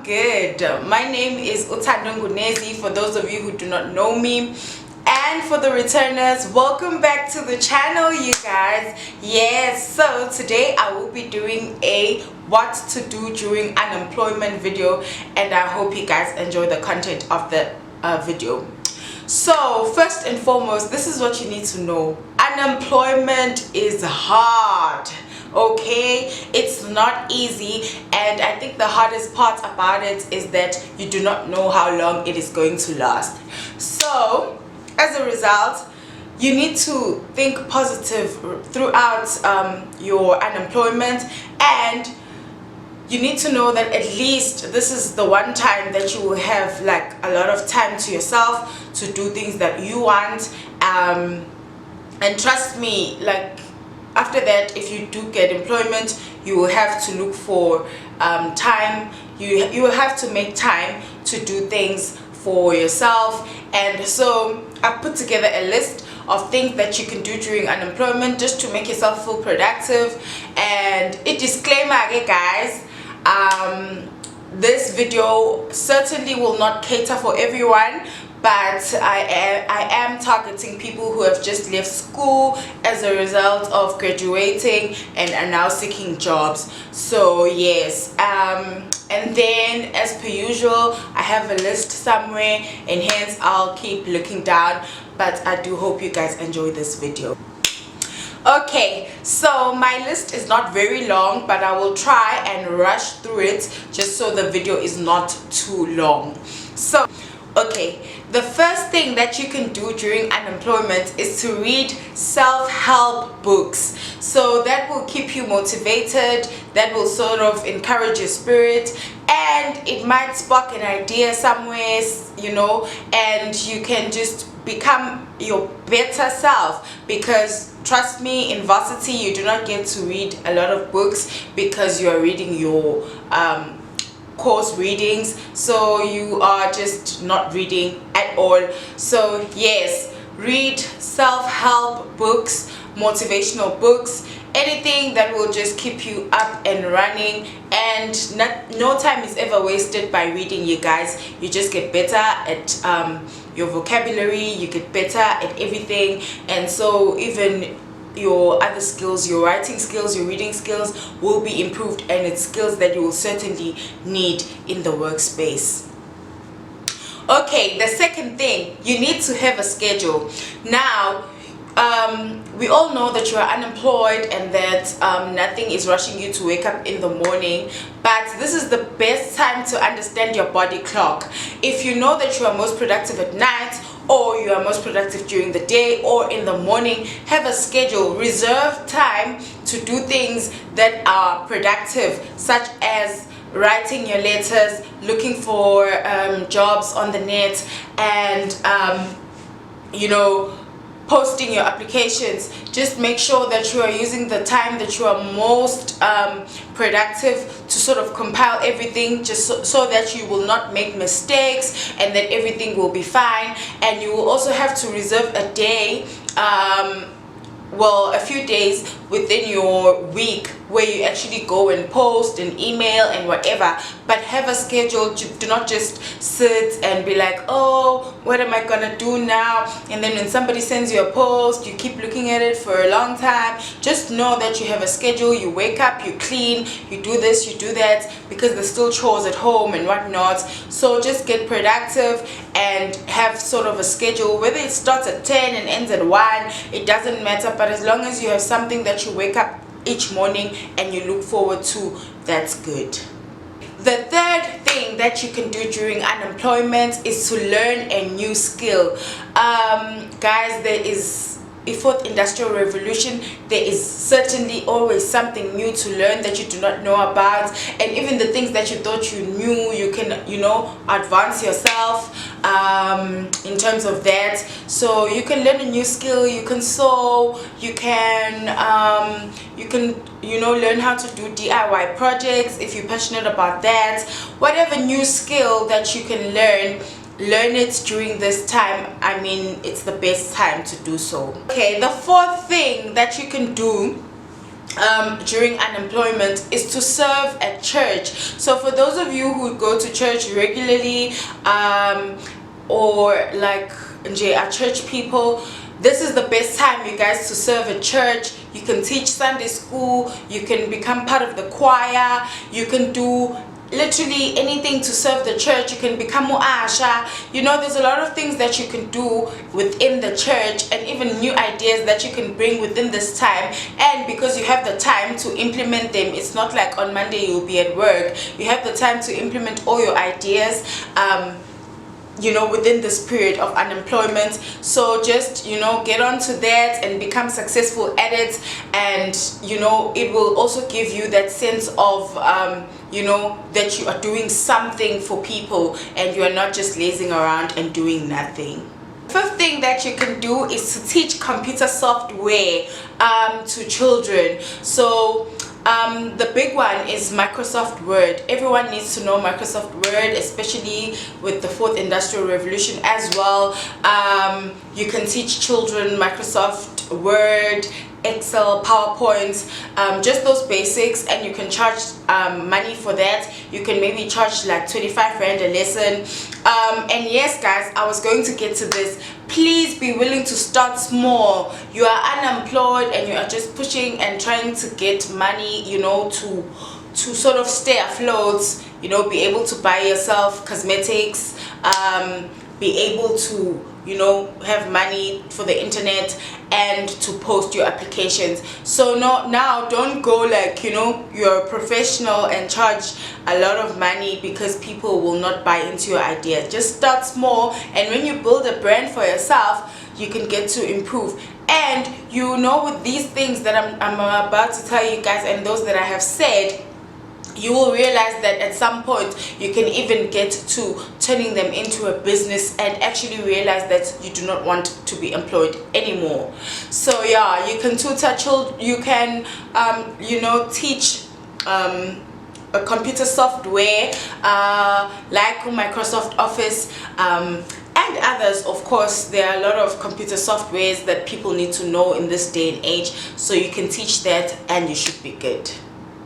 good. My name is Utandongunezi for those of you who do not know me. And for the returners, welcome back to the channel, you guys. Yes, so today I will be doing a what to do during unemployment video, and I hope you guys enjoy the content of the video. So first and foremost, this is what you need to know. Unemployment is hard. Okay, it's not easy, and I think the hardest part about it is that you do not know how long it is going to last. So as a result, you need to think positive throughout your unemployment, and you need to know that at least this is the one time that you will have like a lot of time to yourself to do things that you want, and trust me, like after that, if you do get employment, you will have to look for time. You will have to make time to do things for yourself. And so I put together a list of things that you can do during unemployment just to make yourself feel productive. And a disclaimer, okay guys, this video certainly will not cater for everyone, but I am targeting people who have just left school as a result of graduating and are now seeking jobs. So yes, and then as per usual, I have a list somewhere, and hence I'll keep looking down, but I do hope you guys enjoy this video. Okay, so my list is not very long, but I will try and rush through it just so the video is not too long. So okay, the first thing that you can do during unemployment is to read self-help books. So that will keep you motivated, that will sort of encourage your spirit, and it might spark an idea somewhere, you know, and you can just become your better self. Because trust me, in varsity you do not get to read a lot of books because you are reading your course readings, so you are just not reading at all. So yes, read self-help books, motivational books, anything that will just keep you up and running, and no time is ever wasted by reading, you guys. You just get better at your vocabulary, you get better at everything, and so even your other skills, your writing skills, your reading skills will be improved, and it's skills that you will certainly need in the workspace. Okay, the second thing, you need to have a schedule. Now we all know that you are unemployed and that nothing is rushing you to wake up in the morning, but this is the best time to understand your body clock. If you know that you are most productive at night, or you are most productive during the day or in the morning, have a schedule. Reserve time to do things that are productive, such as writing your letters, looking for jobs on the net, and you know, posting your applications. Just make sure that you are using the time that you are most productive to sort of compile everything, just so that you will not make mistakes and that everything will be fine. And you will also have to reserve a day, well, a few days within your week where you actually go and post and email and whatever, but have a schedule. Do not just sit and be like, oh, what am I gonna do now? And then when somebody sends you a post, you keep looking at it for a long time. Just know that you have a schedule. You wake up, you clean, you do this, you do that, because there's still chores at home and whatnot. So just get productive and have sort of a schedule. Whether it starts at 10 and ends at 1, it doesn't matter, but as long as you have something that you wake up each morning and you look forward to, that's good. The third thing that you can do during unemployment is to learn a new skill. Guys, there is a fourth industrial revolution. There is certainly always something new to learn that you do not know about, and even the things that you thought you knew, you can, you know, advance yourself in terms of that. So you can learn a new skill. You can sew, you can you know, learn how to do DIY projects if you're passionate about that. Whatever new skill that you can learn it during this time. I mean, it's the best time to do so. Okay, the fourth thing that you can do during unemployment is to serve at church. So for those of you who go to church regularly, or like are church people, this is the best time, you guys, to serve at church. You can teach Sunday school, you can become part of the choir, you can do literally anything to serve the church. You can become muasha. You know, there's a lot of things that you can do within the church, and even new ideas that you can bring within this time. And because you have the time to implement them, it's not like on Monday you'll be at work. You have the time to implement all your ideas, you know, within this period of unemployment. So just, you know, get onto that and become successful at it. And you know, it will also give you that sense of you know, that you are doing something for people and you are not just lazing around and doing nothing. Fifth thing that you can do is to teach computer software to children. So the big one is Microsoft Word. Everyone needs to know Microsoft Word, especially with the fourth industrial revolution as well. You can teach children Microsoft Word, Excel, PowerPoint, just those basics, and you can charge money for that. You can maybe charge like 25 rand a lesson. And yes guys, I was going to get to this. Please be willing to start small. You are unemployed and you are just pushing and trying to get money, you know, to sort of stay afloat, you know, be able to buy yourself cosmetics, be able to, you know, have money for the internet and to post your applications. So now don't go like, you know, you're a professional and charge a lot of money because people will not buy into your idea. Just start small, and when you build a brand for yourself, you can get to improve. And you know, with these things that I'm about to tell you guys, and those that I have said, you will realize that at some point you can even get to turning them into a business and actually realize that you do not want to be employed anymore. So yeah, you can tutor children, you can you know, teach a computer software like Microsoft Office, and others. Of course, there are a lot of computer softwares that people need to know in this day and age, so you can teach that and you should be good.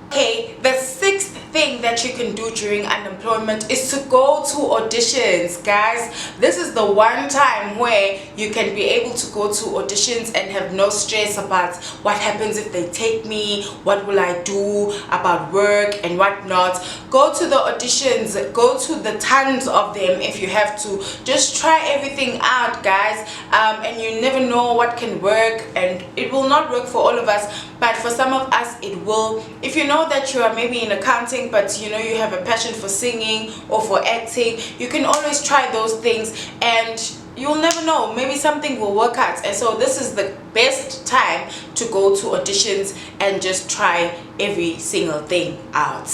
Okay, the sixth thing that you can do during unemployment is to go to auditions, guys. This is the one time where you can be able to go to auditions and have no stress about what happens if they take me, what will I do about work and whatnot. Go to the auditions, go to the tons of them if you have to. Just try everything out, guys, and you never know what can work, and it will not work for all of us, but for some of us it will. If you know that you are maybe in accounting, but you know you have a passion for singing or for acting, you can always try those things and you'll never know, maybe something will work out. And so this is the best time to go to auditions and just try every single thing out.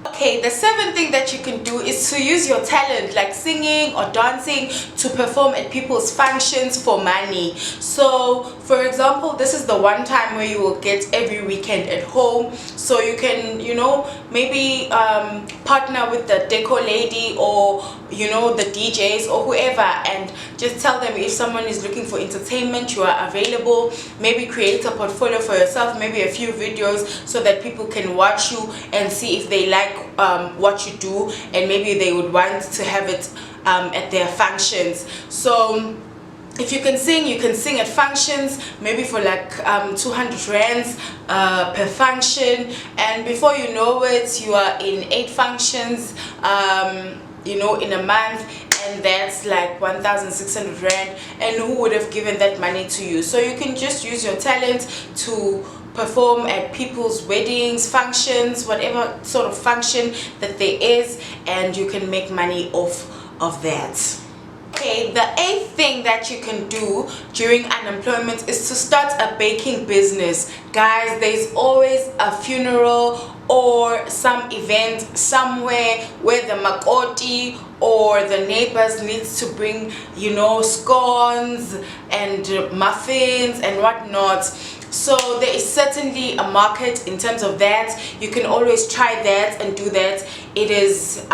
Okay, the seventh thing that you can do is to use your talent like singing or dancing to perform at people's functions for money. So for example, this is the one time where you will get every weekend at home, so you can, you know, maybe partner with the deco lady or, you know, the DJs or whoever, and just tell them if someone is looking for entertainment, you are available. Maybe create a portfolio for yourself, maybe a few videos, so that people can watch you and see if they like what you do, and maybe they would want to have it at their functions. So if you can sing at functions, maybe for like 200 rands per function, and before you know it, you are in 8 functions, you know, in a month, and that's like 1,600 rand, and who would have given that money to you? So you can just use your talent to perform at people's weddings, functions, whatever sort of function that there is, and you can make money off of that. Okay, the 8th thing that you can do during unemployment is to start a baking business. Guys, there's always a funeral or some event somewhere where the makoti or the neighbors needs to bring, you know, scones and muffins and whatnot. So there is certainly a market in terms of that. You can always try that and do that. It is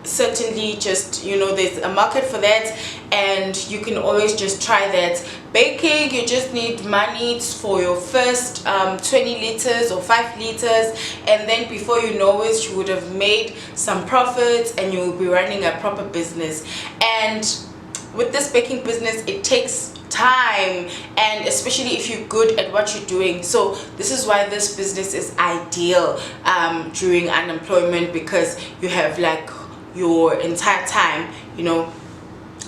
certainly just, you know, there's a market for that, and you can always just try that. baking, you just need money for your first 20 liters or 5 liters, and then before you know it, you would have made some profits and you will be running a proper business. And with this baking business, it takes time, and especially if you're good at what you're doing. So this is why this business is ideal during unemployment, because you have like your entire time, you know,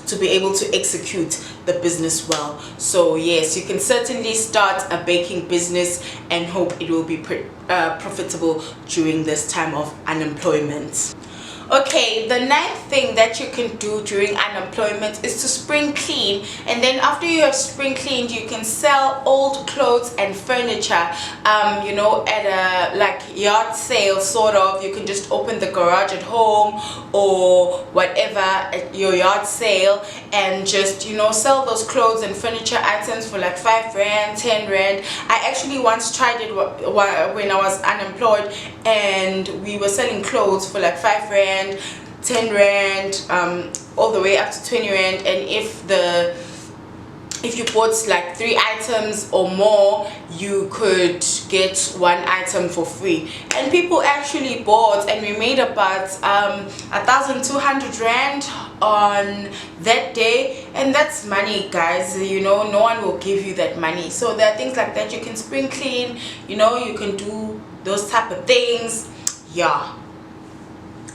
to be able to execute the business well. So yes, you can certainly start a baking business and hope it will be profitable during this time of unemployment. Okay, the ninth thing that you can do during unemployment is to spring clean. And then after you have spring cleaned, you can sell old clothes and furniture, you know, at a like yard sale sort of. You can just open the garage at home or whatever at your yard sale and just, you know, sell those clothes and furniture items for like 5 rand, 10 rand. I actually once tried it when I was unemployed, and we were selling clothes for like 5 rand, 10 rand, all the way up to 20 rand. And if you bought like 3 items or more, you could get 1 item for free. And people actually bought, and we made about 1,200 rand on that day. And that's money, guys. You know, no one will give you that money. So there are things like that. You can spring clean, you know, you can do those type of things. Yeah,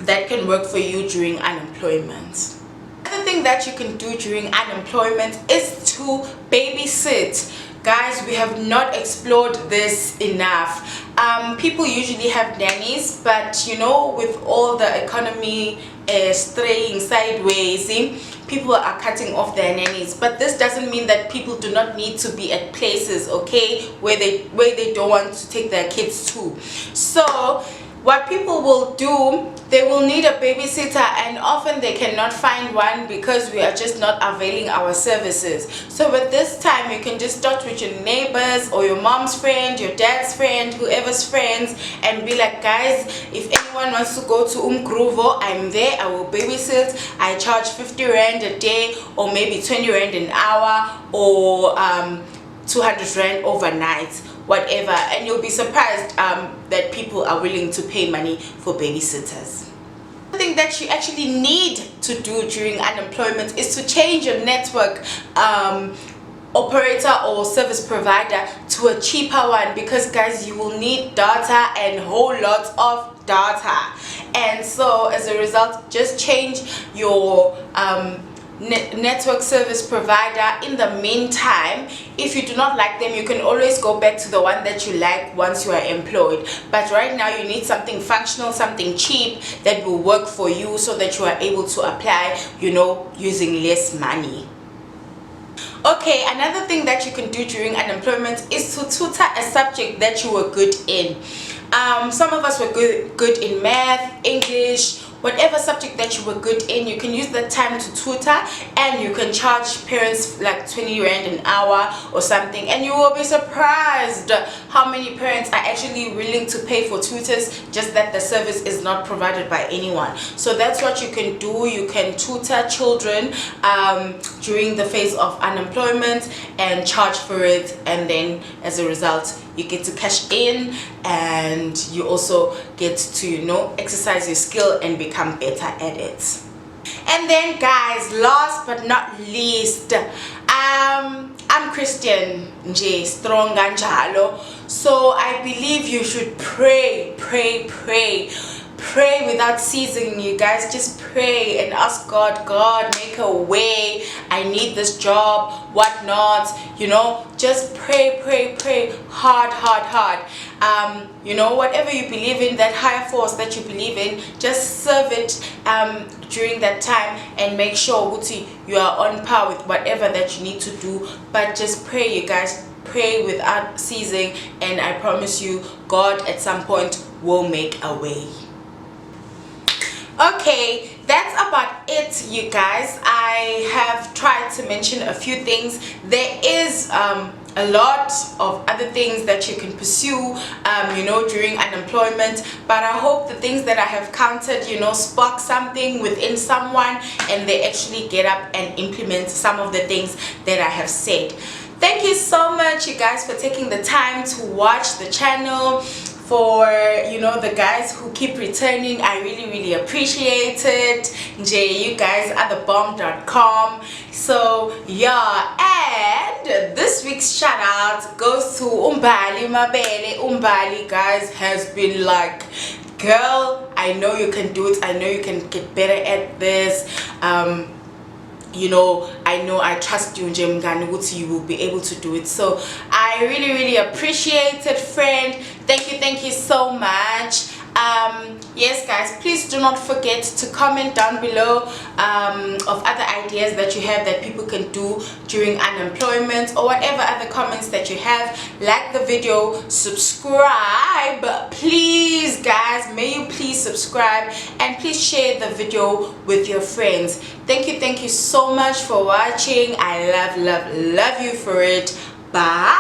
that can work for you during unemployment. Another thing that you can do during unemployment is to babysit. Guys, we have not explored this enough. People usually have nannies, but you know, with all the economy straying sideways, people are cutting off their nannies. But this doesn't mean that people do not need to be at places, okay, where they don't want to take their kids to. So what people will do, they will need a babysitter, and often they cannot find one because we are just not availing our services. So with this time, you can just start with your neighbors or your mom's friend, your dad's friend, whoever's friends, and be like, guys, if anyone wants to go to Umgruvo, I'm there, I will babysit. I charge 50 rand a day, or maybe 20 rand an hour, or 200 rand overnight, whatever. And you'll be surprised that people are willing to pay money for babysitters. The thing that you actually need to do during unemployment is to change your network operator or service provider to a cheaper one, because guys, you will need data and whole lots of data. And so as a result, just change your network service provider. In the meantime, if you do not like them, you can always go back to the one that you like once you are employed. But right now you need something functional, something cheap that will work for you, so that you are able to apply, you know, using less money. Okay, another thing that you can do during unemployment is to tutor a subject that you were good in. Some of us were good in math, English, whatever subject that you were good in. You can use that time to tutor, and you can charge parents like 20 rand an hour or something, and you will be surprised how many parents are actually willing to pay for tutors, just that the service is not provided by anyone. So that's what you can do. You can tutor children during the phase of unemployment and charge for it, and then as a result you get to cash in, and you also get to, you know, exercise your skill and become better at it. And then guys, last but not least, I'm Christian nje strong kanjalo, so I believe you should pray without ceasing. You guys, just pray and ask God, make a way, I need this job, whatnot, you know. Just pray hard. You know, whatever you believe in, that higher force that you believe in, just serve it during that time, and make sure Uti, you are on par with whatever that you need to do. But just pray, you guys, pray without ceasing, and I promise you, God at some point will make a way. Okay, that's about it, you guys. I have tried to mention a few things. There is a lot of other things that you can pursue, you know, during unemployment, but I hope the things that I have counted, you know, spark something within someone, and they actually get up and implement some of the things that I have said. Thank you so much, you guys, for taking the time to watch the channel. For the guys who keep returning, I really appreciate it. You guys are the bomb.com. So yeah, and this week's shout out goes to Umbali Mabele. Umbali, guys, has been like, girl, I know you can do it, I know you can get better at this. I trust you, Njemgani, you will be able to do it. So I really appreciate it, friend. Thank you so much. Yes, guys, please do not forget to comment down below of other ideas that you have that people can do during unemployment, or whatever other comments that you have. Like the video, subscribe, please, guys, may you please subscribe, and please share the video with your friends. Thank you so much for watching. I love you for it. Bye.